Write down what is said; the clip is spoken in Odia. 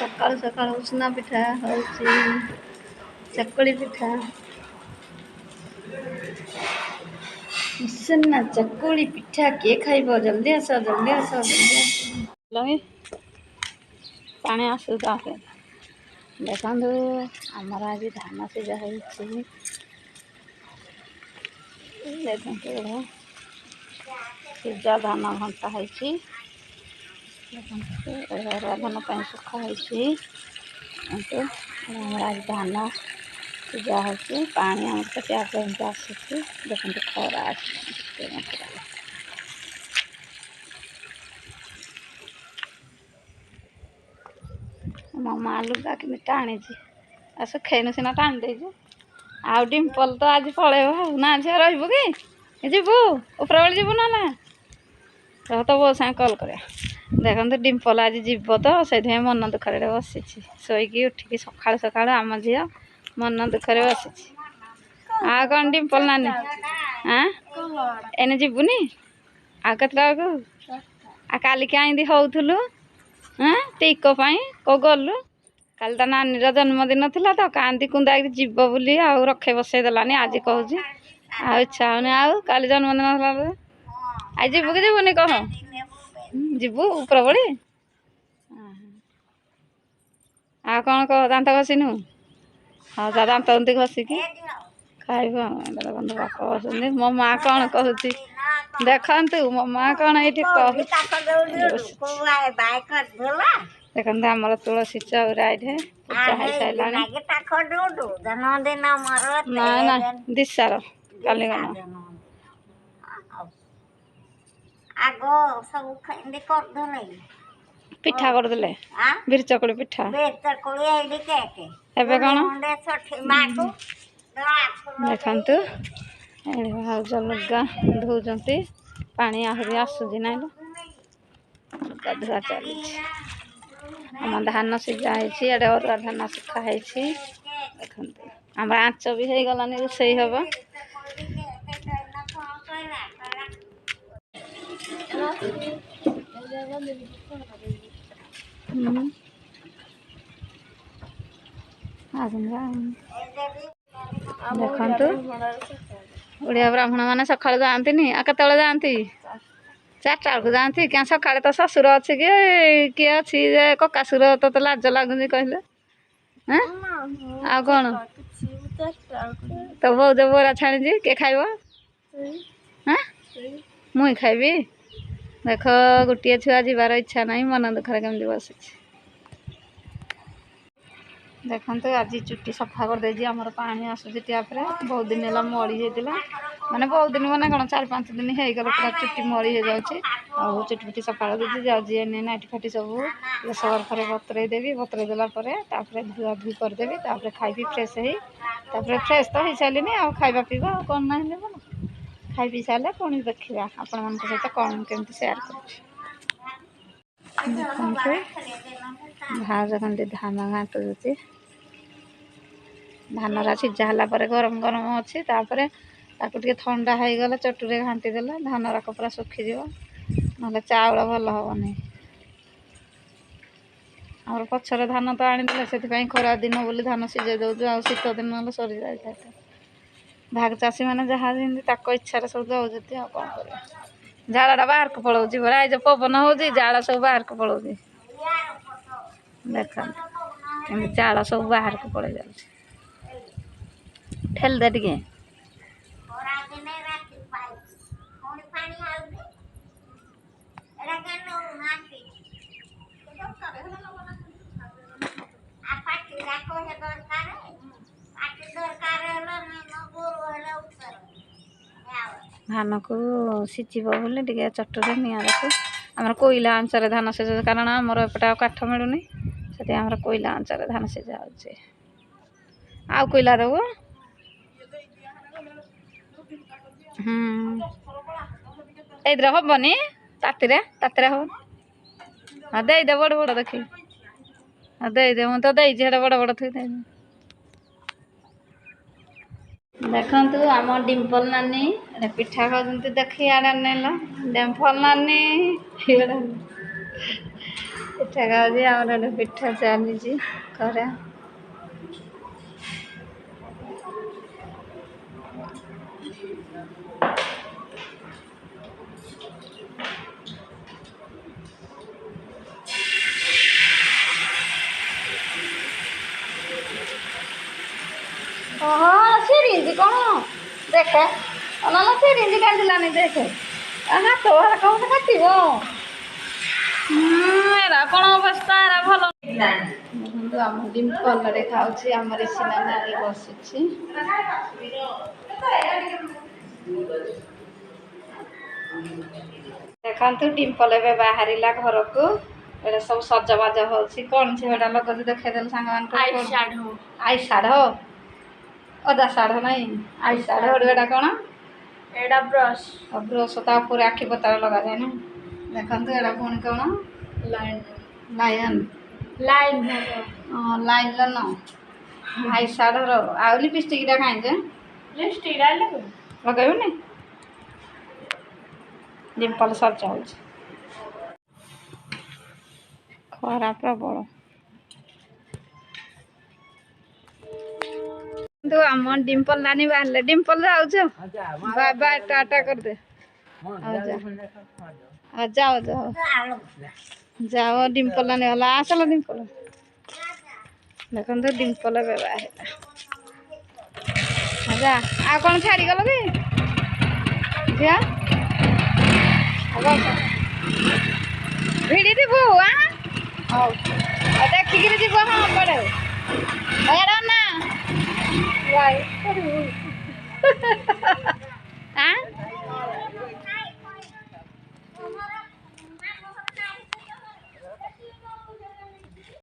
ସକାଳୁ ସକାଳୁ ଉଷୁନା ପିଠା ହେଉଛି, ଚକୁଳି ପିଠା, ଉଷୁନା ଚକୁଳି ପିଠା କିଏ ଖାଇବ? ଜଲ୍ଦି ଆସ, ଜଲ୍ଦି ଆସ, ଜଲ୍ଦି ଆସ। ପାଣି ଆସୁ ତାପରେ ଦେଖନ୍ତୁ ଆମର ଆଜି ଧାନ ସିଝା ହେଇଛି। ଦେଖନ୍ତୁ ସିଝା ଧାନ ଘଣ୍ଟା ହେଇଛି। ଦେଖନ୍ତୁ ଅରୁଆ ଧାନ ପାଇଁ ଶୁଖା ହେଇଛି। ଆମର ଆଜି ଧାନ ସିଝା ହେଉଛି। ପାଣି ଆମର ତ ଟ୍ୟାପ୍ ଏମିତି ଆସୁଛି। ଦେଖନ୍ତୁ ଖରା ଆସୁଛି। ମୋ ମା ଲୁଗା କେମିତି ଟାଣିଛି, ଆଉ ଶୁଖେଇନୁ ସିନା ଟାଣି ଦେଇଛୁ। ଆଉ ଡିମ୍ପଲ ତ ଆଜି ପଳେଇବ ଆଉ। ନା ଝିଅ ରହିବୁ କି? ଯିବୁ ଉପରବେଳେ ଯିବୁ ନା ନା? ରହ ତ ବୋଉ ସାଙ୍ଗେ କଲ୍ କରିବା। ଦେଖନ୍ତୁ ଡିମ୍ପଲ ଆଜି ଯିବ ତ ସେଇଥିପାଇଁ ମନ ଦୁଃଖରେ ବସିଛି। ଶୋଇକି ଉଠିକି ସକାଳୁ ସକାଳୁ ଆମ ଝିଅ ମନ ଦୁଃଖରେ ବସିଛି। ଆଉ କ'ଣ ଡିମ୍ପଲ ନାନୀ ଏନେ ଯିବୁନି? ଆଉ କେତେଟା ବେଳକୁ? ଆଉ କାଲି କାହିଁକି ହଉଥିଲୁ ଟିକ ପାଇଁ କୋଉ ଗଲୁ? କାଲି ତା ନାନୀର ଜନ୍ମଦିନ ଥିଲା ତ କାନ୍ଦି କୁନ୍ଦାକି ଯିବ ବୋଲି ଆଉ ରଖେଇ ବସେଇ ଦେଲାନି। ଆଜି କହୁଛି ଆଉ ଇଚ୍ଛା ହଉନି। ଆଉ କାଲି ଜନ୍ମଦିନ ହେଲା ଆଜି ଯିବୁ କି ଯିବୁନି କହ? ଯିବୁ ଉପରବଳି? ଆଉ କ'ଣ କହ? ଦାନ୍ତ ଘଷିନୁ? ହଉ ତା ଦାନ୍ତ ଏମିତି ଘଷିକି ଖାଇବ। ଦେଖନ୍ତୁ ବାପା ବସନ୍ତି। ମୋ ମା କ'ଣ କହୁଛି ଦେଖନ୍ତୁ। ମୋ ମା କ'ଣ ଏଇଠି କହୁଛି। ଦେଖନ୍ତୁ ଆମର ତୁଳସୀ ଚଉରା ଏଇଠି ପୂଜା ହେଇସାରିଲାଣି। ନା ନା ଦିଶାର କାଲି ଗଲା। ଆଗ ସବୁ ଏମିତି କରିଦେଲେ ପିଠା କରିଦେଲେ ବିରି ଚକୁଳି ପିଠା। ଏବେ କ'ଣ ଦେଖନ୍ତୁ ଏଠି ଭାଉଜ ଲୁଗା ଧୋଉଛନ୍ତି। ପାଣି ଆହୁରି ଆସୁଛି ନାଇଁ ଲୁଗା ଧୁଆ ଚାଲିଛି। ଆମ ଧାନ ସିଝା ହେଇଛି। ଏଆଡ଼େ ଅରୁଆ ଧାନ ଶୁଖା ହେଇଛି। ଦେଖନ୍ତୁ ଆମର ଆଞ୍ଚ ବି ହେଇଗଲାନି, ରୋଷେଇ ହବ। ଦେଖନ୍ତୁ ଓଡ଼ିଆ ବ୍ରାହ୍ମଣ ମାନେ ସକାଳୁ ଯାଆନ୍ତିନି? ଆଉ କେତେବେଳେ ଯାଆନ୍ତି? 4ଟା ବେଳକୁ ଯାଆନ୍ତି। କିଆ ସକାଳେ ତ ଶ୍ୱଶୁର ଅଛି କି କିଏ ଅଛି ଯେ କକାସୁର ତୋତେ ଲାଜ ଲାଗୁନି କହିଲେ? ଆଉ କ'ଣ ତ ବୋଉ ଯୋଉ ବରା ଛାଣିଛି କିଏ ଖାଇବ? ମୁଇଁ ଖାଇବି? ଦେଖ ଗୋଟିଏ ଛୁଆ ଯିବାର ଇଚ୍ଛା ନାହିଁ, ମନ ଦୁଃଖରେ କେମିତି ବସିଛି। ଦେଖନ୍ତୁ ଆଜି ଚୁଟି ସଫା କରିଦେଇଛି। ଆମର ପାଣି ଆସୁଛି ଟ୍ୟାପ୍ରେ। ବହୁତ ଦିନ ହେଲା ମଳି ହେଇଥିଲା, ମାନେ ବହୁତ ଦିନ ମାନେ କ'ଣ 4-5 ଦିନ ହେଇଗଲା ପୁରା ଚୁଟି ମଳି ହେଇଯାଉଛି। ଆଉ ଚୁଟି ଫୁଟି ସଫା କରିଦେଇଛି। ଯାଉଛି ଏନେ ନାଇଟି ଫାଟି ସବୁ ସର୍ଫରେ ବତୁରେଇ ଦେବି। ବତୁରେଇ ଦେଲା ପରେ ତାପରେ ଧୁଆ ଧୁଇ କରିଦେବି। ତାପରେ ଖାଇବି ଫ୍ରେଶ୍ ହେଇ। ତାପରେ ଫ୍ରେଶ୍ ତ ହେଇସାରିଲିନି, ଆଉ ଖାଇବା ପିଇବା ଆଉ କ'ଣ ନାହିଁ ଦେବ। ଖାଇ ପିଇ ସାରିଲେ ପୁଣି ଦେଖିବା ଆପଣମାନଙ୍କ ସହିତ କ'ଣ କେମିତି ସେୟାର କରୁଛି। ଦେଖନ୍ତୁ ଭାଉଜ କେମିତି ଧାନ ଘାଣ୍ଟୁଛି। ଧାନରା ସିଝା ହେଲା ପରେ ଗରମ ଗରମ ଅଛି। ତାପରେ ତାକୁ ଟିକେ ଥଣ୍ଡା ହେଇଗଲେ ଚଟୁରେ ଘାଣ୍ଟି ଦେଲେ ଧାନରାକ ପୁରା ଶୁଖିଯିବ, ନହେଲେ ଚାଉଳ ଭଲ ହେବନି। ଆମର ପଛରେ ଧାନ ତ ଆଣିଦେଲେ, ସେଥିପାଇଁ ଖରା ଦିନ ବୋଲି ଧାନ ସିଝେଇ ଦେଉଛୁ। ଆଉ ଶୀତ ଦିନ ହେଲେ ସରିଯାଇଥାଏ। ଭାଗ ଚାଷୀମାନେ ଯାହା ଯେମିତି ତାଙ୍କ ଇଚ୍ଛାରେ ସବୁ ଦେଉଛନ୍ତି। ଆଉ କ'ଣ କରିବା? ଜାଳଟା ବାହାରକୁ ପଳାଉଛି ପରା। ଏଇ ଯେଉଁ ପବନ ହେଉଛି ଜାଳ ସବୁ ବାହାରକୁ ପଳାଉଛି। ଦେଖନ୍ତୁ ଏମିତି ଜାଳ ସବୁ ବାହାରକୁ ପଳାଇ ଯାଉଛି। ଠେଲି ଦେ ଟିକେ। ଧାନକୁ ସିଝିବ ବୋଲି ଟିକେ ଚଟୁରେ ନିଆଁ ରଖି ଆମର କୋଇଲା ଆଞ୍ଚରେ ଧାନ ସିଝା, କାରଣ ଆମର ଏପଟେ ଆଉ କାଠ ମିଳୁନି। ସେଥିପାଇଁ ଆମର କୋଇଲା ଆଞ୍ଚରେ ଧାନ ସିଝା ହେଉଛି। ଆଉ କୋଇଲା ଦେବୁ? ଏଇଥିରେ ହବନି, ତାତିରେ ହବନି। ହଁ ଦେଇଦେ ବଡ଼ ବଡ଼ ଦେଖି। ହଁ ଦେଇଦେ, ମୁଁ ତ ଦେଇଛି ସେଟା ବଡ଼ ବଡ଼ ଥୋଇ ଦେଇଦେ। ଦେଖନ୍ତୁ ଆମ ଡିମ୍ପଲ ନାନୀ ପିଠା ଖାଉଛନ୍ତି। ଦେଖି ଆଡ଼େ ନେଲ ଡିମ୍ପଲ ନାନୀ ପିଠା ଖାଉଛି ଆମର ଗୋଟେ ପିଠା ଚାଲିଛି କରା। ହଁ ସିରିଞ୍ଜ କ'ଣ ଦେଖେ ନହେଲେ ସିରିଞ୍ଜ କାଟିଲାନି ଦେଖେ ହାତ କେଉଁଠି କାଟିବ ଏରା କ'ଣ ଅବସ୍ଥା ଏରା ଭଲ ଦେଖନ୍ତୁ ଆମ ଡିମ୍ପଲରେ ଖାଉଛି ଆମର ସିନା ନାରୀ ବସିଛି। ଦେଖନ୍ତୁ ଡିମ୍ପଲ ଏବେ ବାହାରିଲା ଘରକୁ। ଏଇଟା ସବୁ ସଜବାଜ ହଉଛି କ'ଣ ଝିଅଟା ଲଗାଉଛି ଦେଖେଇଦେଲୁ ସାଙ୍ଗମାନଙ୍କୁ। ଆଇ ଶାଢ଼ ଅଦା ଶାଢ଼ ନାଇଁ ଆଇ ଶାଢ଼ ଏଇଟା କ'ଣ ଏଇଟା ବ୍ରଶ ବ୍ରଶ ତା ଉପରେ ଆଖି ପତାରେ ଲଗାଯାଏ ନା। ଦେଖନ୍ତୁ ଏଇଟା ପୁଣି କ'ଣ ଲାଇନ ଲାୟନ ଲାଇନ ଲାଇଲନ ଆଇ ଶାଢ଼ର ଆଉ ଲିପଷ୍ଟିକ୍ଟା ଖାଇଛେ ଲିପଷ୍ଟିକ୍ ଲଗାଇବୁନି। ଡିମ୍ପଲ ସଜ ହେଉଛି ଖରା ପ୍ରବଳ। କିନ୍ତୁ ଆମ ଡିମ୍ପଲ ନାନୀ ବାହାରିଲେ ଡିମ୍ପଲ ଯାଉଛ ବାଏ ବାଏ ଟାଟା କରିଦେ। ଯାଅ ଯାଅ ଯାଅ ଡିମ୍ପଲ ନାନୀ ଗଲା ଆସିଲ ଡିମ୍ପଲ। ଦେଖନ୍ତୁ ଡିମ୍ପଲ ଏବେ ବାହାରିଲା। ଯା ଆଉ କ'ଣ ଛାଡ଼ିଗଲ କି ଝିଅ ଭିଡ଼ି ଯିବୁ ହଉ ଦେଖିକିରି ଯିବ। ହଁ ପଡ଼େ ନା